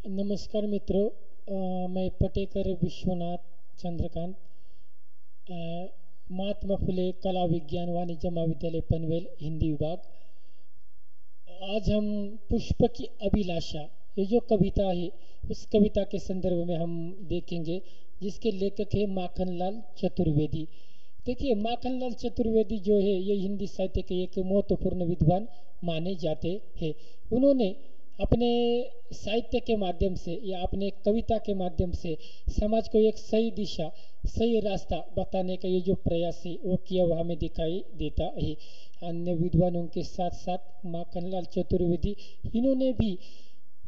नमस्कार मित्रों, मैं पटेकर विश्वनाथ चंद्रकांत, महात्मा फुले कला विज्ञान वाणिज्य महाविद्यालय पनवेल हिंदी विभाग। आज हम पुष्प की अभिलाषा, ये जो कविता है उस कविता के संदर्भ में हम देखेंगे, जिसके लेखक है माखनलाल चतुर्वेदी। देखिए, माखनलाल चतुर्वेदी जो है ये हिंदी साहित्य के एक महत्वपूर्ण विद्वान माने जाते हैं। उन्होंने अपने साहित्य के माध्यम से या अपने कविता के माध्यम से समाज को एक सही दिशा, सही रास्ता बताने का ये जो प्रयास है वो किया हुआ हमें दिखाई देता है। अन्य विद्वानों के साथ साथ माखनलाल चतुर्वेदी, इन्होंने भी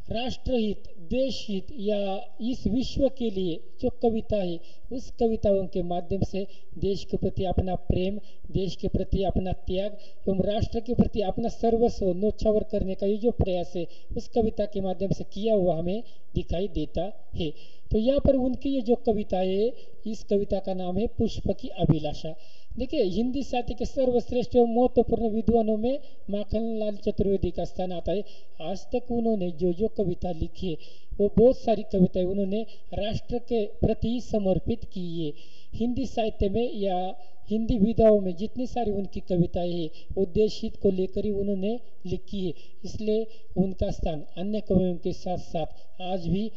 राष्ट्रहित, देश हित या इस विश्व के लिए जो कविता है उस कविताओं के माध्यम से देश के प्रति अपना प्रेम, देश के प्रति अपना त्याग एवं राष्ट्र के प्रति अपना सर्वस्व न्योछावर करने का ये जो प्रयास है उस कविता के माध्यम से किया हुआ हमें दिखाई देता है। तो यहाँ पर उनकी ये जो कविता है, इस कविता का नाम है पुष्प की अभिलाषा। देखिए, हिंदी साहित्य के सर्वश्रेष्ठ एवं महत्वपूर्ण विद्वानों में माखनलाल चतुर्वेदी का स्थान आता है। आज तक उन्होंने जो जो कविता लिखी है वो बहुत सारी कविताएं उन्होंने राष्ट्र के प्रति समर्पित की है। हिंदी साहित्य में या हिंदी विधाओं में जितनी सारी उनकी कविताएं हैं वो देश हित को लेकर ही उन्होंने लिखी है, इसलिए उनका स्थान अन्य कवियों के साथ साथ आज भी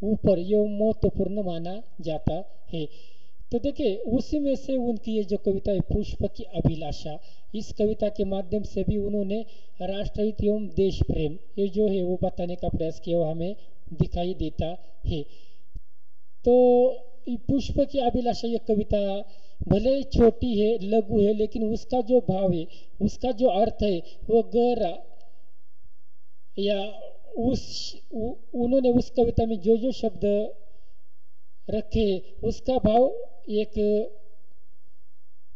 ऊपर एवं महत्वपूर्ण माना जाता है। तो देखिए, उसी में से उनकी ये जो कविता है पुष्प की अभिलाषा, इस कविता के माध्यम से भी उन्होंने राष्ट्रहित एवं देश प्रेम ये जो है वो बताने का प्रयास किया, वो हमें दिखाई देता है। तो पुष्प की अभिलाषा ये कविता भले छोटी है, लघु है, लेकिन उसका जो भाव है, उसका जो अर्थ है वो गहरा, या उन्होंने उस कविता में जो जो शब्द रखे उसका भाव एक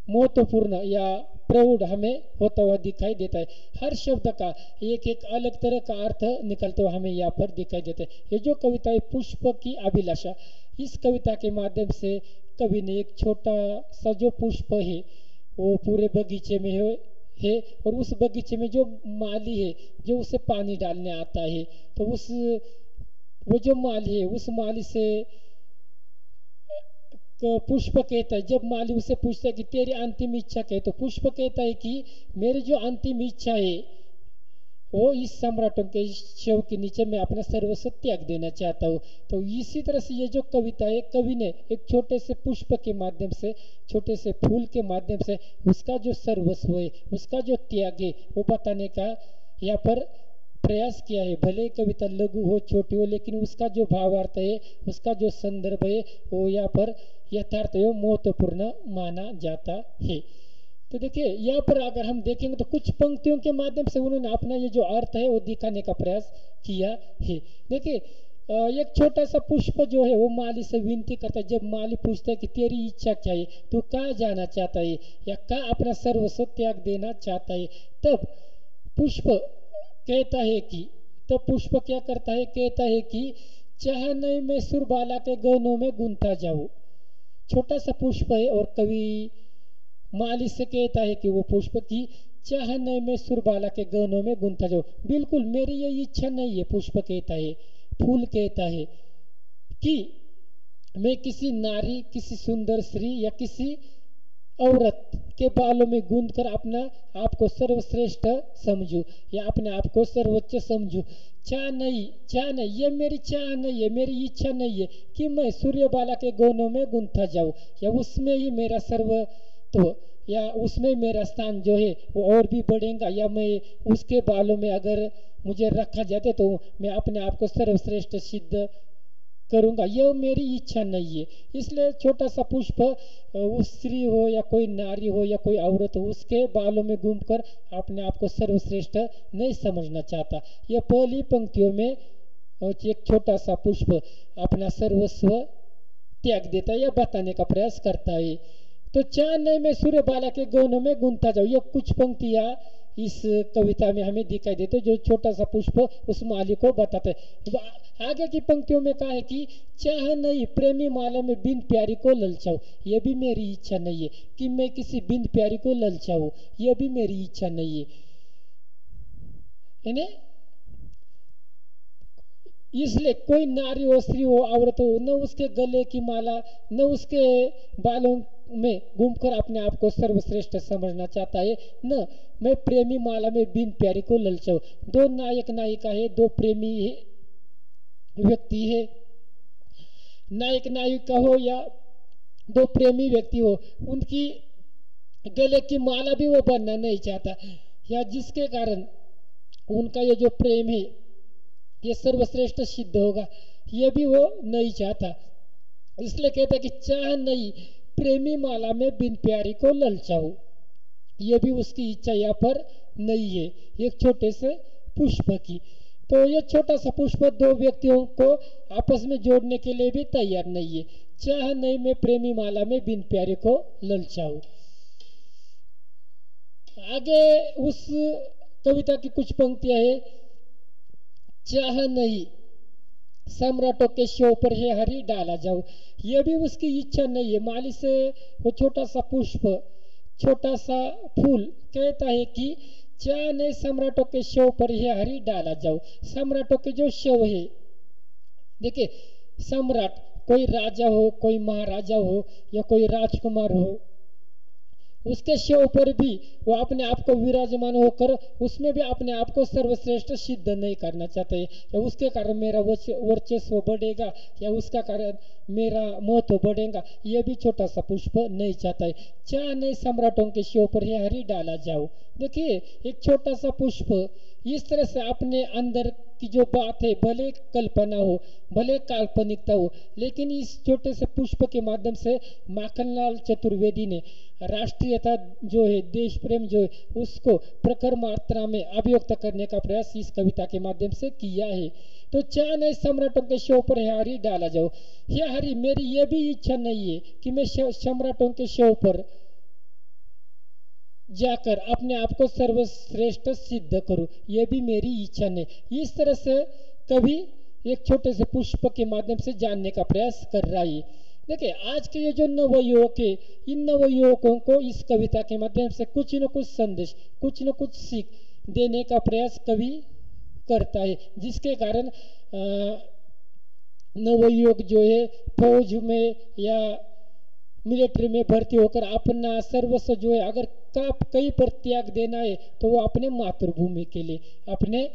महत्वपूर्ण या प्रौढ़ हमें होता हुआ दिखाई देता है। हर शब्द का एक एक अलग तरह का अर्थ निकलता हुआ हमें यहाँ पर दिखाई देता है। ये जो कविता है पुष्प की अभिलाषा, इस कविता के माध्यम से कवि ने एक छोटा सा जो पुष्प है वो पूरे बगीचे में है और उस बगीचे में जो माली है जो उसे पानी डालने आता है, तो वो जो माली है उस माली से पुष्प कहता है, जब माली उसे पूछता है कि तेरी अंतिम इच्छा क्या है, तो पुष्प कहता है कि मेरी जो अंतिम इच्छा है वो इस सम्राटों के शव के नीचे मैं अपना सर्वस्व त्याग देना चाहता हूँ। तो इसी तरह से ये जो कविता है, कवि ने एक छोटे से पुष्प के माध्यम से, छोटे से फूल के माध्यम से उसका जो सर्वस्व है, उसका जो त्याग है वो बताने का यहाँ पर प्रयास किया है। भले कविता लघु हो, छोटी हो, लेकिन उसका जो भावार्थ है, उसका जो संदर्भ है वो यहाँ पर यथार्थ एवं महत्वपूर्ण माना जाता है। तो देखिए, यहाँ पर अगर हम देखेंगे तो कुछ पंक्तियों के माध्यम से उन्होंने अपना ये जो अर्थ है वो दिखाने का प्रयास किया है। देखिए, एक छोटा सा पुष्प जो है वो माली से विनती करता है। जब माली पूछता है कि तेरी इच्छा क्या है, तू कहाँ जाना चाहता है या कहाँ अपना सर्वस्व त्याग देना चाहता है, तब पुष्प कहता है कि, तो पुष्प क्या करता है, कहता है कि चाह नहीं मैं सुरबाला के गहनों में गुंथा जाऊं। छोटा सा पुष्प है और कवि माली से कहता है कि वो पुष्प की चाह नहीं मैं सुरबाला के गहनों में गुंथा जाऊं, बिल्कुल मेरी ये इच्छा नहीं है। पुष्प कहता है, फूल कहता है कि मैं किसी नारी, किसी सुंदर स्त्री या किसी औरत के बालों में गूंद कर अपना आपको सर्वश्रेष्ठ समझू या अपने आप को सर्वोच्च समझू। चाह नहीं, ये मेरी चाह नहीं है, मेरी इच्छा नहीं है कि मैं सूर्यबाला के गहनों में गुंथा जाऊं या उसमें ही मेरा सर्वत्व या उसमें मेरा स्थान जो है वो और भी बढ़ेगा, या मैं उसके बालों में अगर मुझे रखा जाते तो मैं अपने आप को सर्वश्रेष्ठ सिद्ध करूंगा, यह मेरी इच्छा नहीं है। इसलिए छोटा सा पुष्प उस स्त्री हो या कोई नारी हो या कोई औरत हो, उसके बालों में घूमकर अपने आप को सर्वश्रेष्ठ नहीं समझना चाहता। यह पहली पंक्तियों में एक छोटा सा पुष्प अपना सर्वस्व त्याग देता है या बताने का प्रयास करता है। तो चाह नहीं मैं सूर्यबाला के गहनों में गुंथा जाऊं, यह कुछ पंक्तियां इस कविता में हमें दिखाई देते जो छोटा सा पुष्प उस माली को बताते हैं। आगे की पंक्तियों में कहा है कि चाह नहीं प्रेमी माला में बिन प्यारी को ललचाऊं, यह भी मेरी इच्छा नहीं है कि मैं किसी बिन प्यारी को ललचाऊं, यह भी मेरी इच्छा नहीं है। इसलिए कोई नारी हो, स्त्री हो, औरत हो, न उसके गले की माला, न उसके बालों में घूमकर अपने आप को सर्वश्रेष्ठ समझना चाहता है। न मैं प्रेमी माला में बिन प्यारी को ललचाऊं। दो नायक नायिका है, दो प्रेमी व्यक्ति है, नायक नायिका हो या दो प्रेमी व्यक्ति हो, उनकी गले की माला भी वो बनना नहीं चाहता, या जिसके कारण उनका ये जो प्रेम है ये सर्वश्रेष्ठ सिद्ध होगा, ये भी वो नहीं चाहता। इसलिए कहता है कि चाह नहीं प्रेमी माला में बिन प्यारी को ललचाऊं, ये भी उसकी इच्छा यहाँ पर नहीं है, एक छोटे से पुष्प की। तो ये छोटा सा पुष्प दो व्यक्तियों को आपस में जोड़ने के लिए भी तैयार नहीं है। चाह नहीं मैं प्रेमी माला में बिन प्यारे को ललचाऊं। आगे उस कविता की कुछ पंक्तियां है। चाह नहीं सम्राटों के शव पर है हरी डाला जाऊं, यह भी उसकी इच्छा नहीं है। माली से वो छोटा सा पुष्प, छोटा सा फूल कहता है कि चाह नहीं सम्राटों के शव पर है हरी डाला जाऊं। सम्राटों के जो शव है, देखिए सम्राट कोई राजा हो, कोई महाराजा हो या कोई राजकुमार हो, उसके शव पर भी वो अपने आप को विराजमान होकर उसमें भी अपने आप को सर्वश्रेष्ठ सिद्ध नहीं करना चाहते, या उसके कारण मेरा वर्चस्व बढ़ेगा या उसका कारण मेरा महत्व बढ़ेगा, ये भी छोटा सा पुष्प नहीं चाहता है। चाह नहीं सम्राटों के शव पर है हरी डाला जाओ। देखिए एक छोटा सा पुष्प इस तरह से अपने अंदर की जो बात है, भले कल्पना हो, भले काल्पनिकता हो, लेकिन इस छोटे से पुष्प के माध्यम से माखनलाल चतुर्वेदी ने राष्ट्रीयता जो है, देश प्रेम जो है, उसको प्रखर मात्रा में अभिव्यक्त करने का प्रयास इस कविता के माध्यम से किया है। तो चाह नहीं सम्राटों के शव पर हरी डाला जाओ। ये हरी मेरी ये भी इच्छा नहीं है कि मैं सम्राटों के शव पर जाकर अपने आप को सर्वश्रेष्ठ सिद्ध करूं, यह भी मेरी इच्छा नहीं। इस तरह से कवि एक छोटे से पुष्प के माध्यम से जानने का प्रयास कर रहा है। देखिए आज के ये जो नवयुवक है, इन नवयुवकों को इस कविता के माध्यम से कुछ न कुछ संदेश, कुछ न कुछ सीख देने का प्रयास कवि करता है, जिसके कारण नवयुवक जो है फौज में या मिलिट्री में भर्ती होकर अपना सर्वस्व जो है अगर कहीं पर त्याग देना है तो वो अपने मातृभूमि के लिए, अपने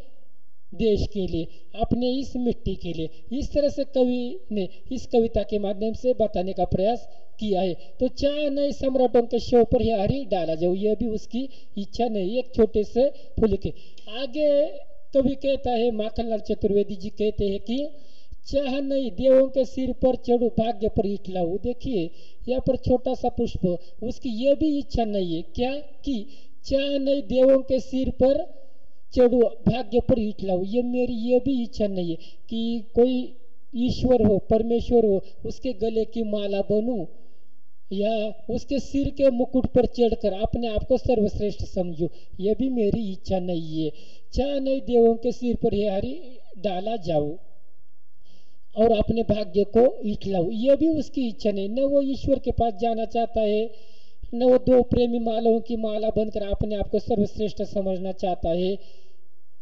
देश के लिए, अपने इस मिट्टी के लिए, इस तरह से कवि ने इस कविता के माध्यम से बताने का प्रयास किया है। तो चाह नहीं सम्राटों के शव पर हरी डाला जाओ, यह भी उसकी इच्छा नहीं, एक छोटे से फूल के। आगे कवि कहता है, माखनलाल चतुर्वेदी जी कहते हैं कि चाह नहीं देवों के सिर पर चढ़ू भाग्य पर इठलाऊ। देखिए यहाँ पर छोटा सा पुष्प, उसकी यह भी इच्छा नहीं है क्या कि चाह नहीं देवों के सिर पर चढ़ू भाग्य पर इठलाऊ, ये मेरी ये भी इच्छा नहीं है कि कोई ईश्वर हो, परमेश्वर हो, उसके गले की माला बनूं या उसके सिर के मुकुट पर चढ़कर अपने आप को सर्वश्रेष्ठ समझूं, यह भी मेरी इच्छा नहीं है। चाह नहीं देवों के सिर पर हरी डाला जाओ और अपने भाग्य को इठलाऊं, यह भी उसकी इच्छा नहीं। न वो ईश्वर के पास जाना चाहता है, न वो दो प्रेमी मालाओं की माला बनकर अपने आप को सर्वश्रेष्ठ समझना चाहता है,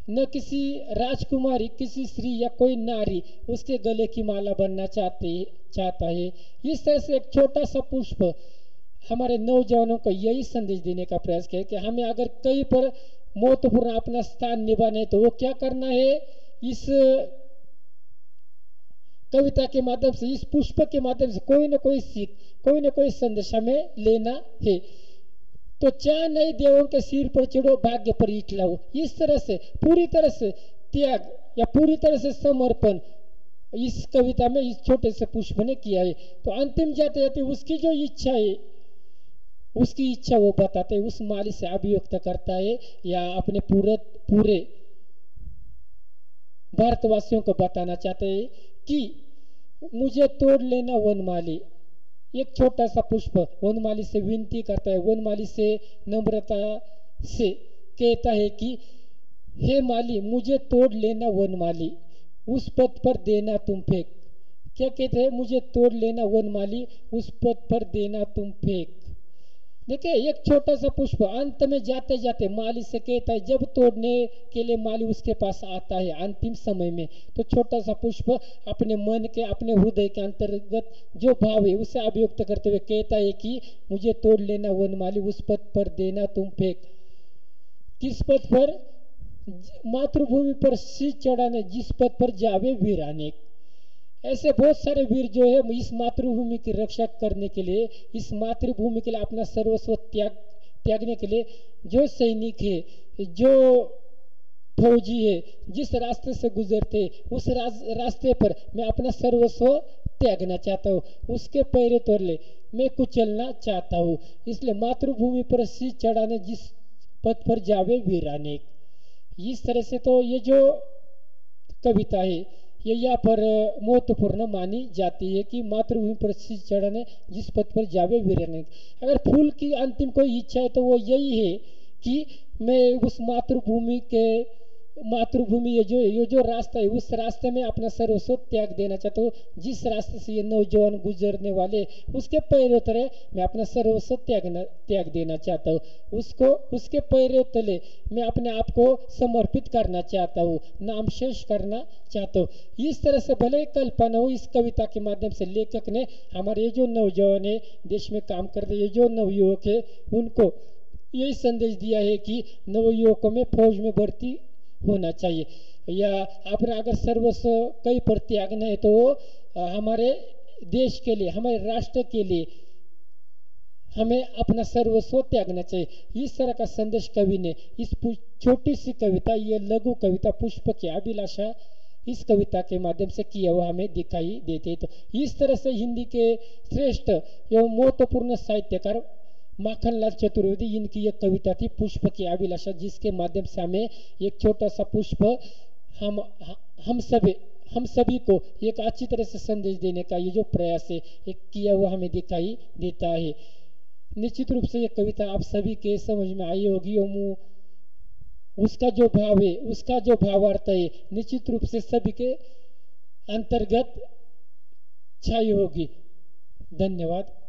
न किसी राजकुमारी, किसी स्त्री या कोई नारी उसके गले की माला बनना चाहता है। इस तरह से एक छोटा सा पुष्प हमारे नौजवानों को यही संदेश देने का प्रयास किया कि हमें अगर कहीं पर महत्वपूर्ण अपना स्थान निभाना है तो वो क्या करना है, इस कविता के माध्यम से, इस पुष्प के माध्यम से कोई ना कोई सीख, कोई ना कोई संदेश हमें लेना है। तो चाह नहीं देवों के सिर पर चढ़ो भाग्य पर इठलाओ, इस तरह से पूरी तरह से त्याग या पूरी तरह से समर्पण इस कविता में इस छोटे से पुष्प ने किया है। तो अंतिम जाते जाते उसकी जो इच्छा है, उसकी इच्छा वो बताते है, उस माली से अभिव्यक्त करता है या अपने पूरे भारतवासियों को बताना चाहते हैं कि मुझे तोड़ लेना वनमाली। एक छोटा सा पुष्प वनमाली से विनती करता है, वनमाली से नम्रता से कहता है कि हे माली मुझे तोड़ लेना वनमाली, उस पद पर देना तुम फेंक। क्या कहते हैं, मुझे तोड़ लेना वनमाली, उस पद पर देना तुम फेंक। देखिए एक छोटा सा पुष्प अंत में जाते जाते माली से कहता है, जब तोड़ने के लिए माली उसके पास आता है अंतिम समय में, तो छोटा सा पुष्प अपने मन के अपने हृदय के अंतर्गत जो भाव है उसे अभिव्यक्त करते हुए कहता है कि मुझे तोड़ लेना वनमाली, उस पद पर देना तुम फेंक। किस पद पर? मातृभूमि पर शीश चढ़ाने, जिस पद पर जावे वीराने। ऐसे बहुत सारे वीर जो है इस मातृभूमि की रक्षा करने के लिए, इस मातृभूमि के लिए अपना सर्वस्व त्यागने के लिए, जो सैनिक है, जो फौजी है, जिस रास्ते से गुजरते उस रास्ते पर मैं अपना सर्वस्व त्यागना चाहता हूँ, उसके पैरों तले मैं कुचलना चाहता हूँ। इसलिए मातृभूमि पर शीश चढ़ाने, जिस पद पर जावे वीराने। इस तरह से तो ये जो कविता है ये यहाँ पर महत्वपूर्ण मानी जाती है कि मातृभूमि पर शीश चढ़ाने, जिस पद पर जावे वीराने। अगर फूल की अंतिम कोई इच्छा है तो वो यही है कि मैं उस मातृभूमि ये जो रास्ता है उस रास्ते में अपना सर्वस्व त्याग देना चाहता हूँ। जिस रास्ते से ये नौजवान गुजरने वाले उसके पैरों तले मैं अपना सर्वस्व त्याग देना चाहता हूँ, उसके पैरों तले मैं अपने आप को समर्पित करना चाहता हूँ, नाम शेष करना चाहता हूँ। इस तरह से भले कल्पना हो, इस कविता के माध्यम से लेखक ने हमारे ये जो नौजवान है, देश में काम करते ये जो नवयुवक है, उनको यही संदेश दिया है कि नवयुवकों में फौज में भर्ती होना चाहिए, या अपना अगर सर्वस्व कहीं पर त्यागना है तो वो हमारे देश के लिए, हमारे राष्ट्र के लिए हमें अपना सर्वस्व त्यागना चाहिए। इस तरह का संदेश कवि ने इस छोटी सी कविता, ये लघु कविता पुष्प की अभिलाषा, इस कविता के माध्यम से किया हुआ हमें दिखाई देते। तो इस तरह से हिंदी के श्रेष्ठ एवं महत्वपूर्ण साहित्यकार माखनलाल चतुर्वेदी, इनकी एक कविता थी पुष्प की अभिलाषा, जिसके माध्यम से हमें एक छोटा सा पुष्प हम सभी को एक अच्छी तरह से संदेश देने का ये जो प्रयास है एक किया हुआ हमें दिखाई देता है। निश्चित रूप से ये कविता आप सभी के समझ में आई होगी और उसका जो भाव है, उसका जो भावार्थ है निश्चित रूप से सभी के अंतर्गत छाई होगी। धन्यवाद।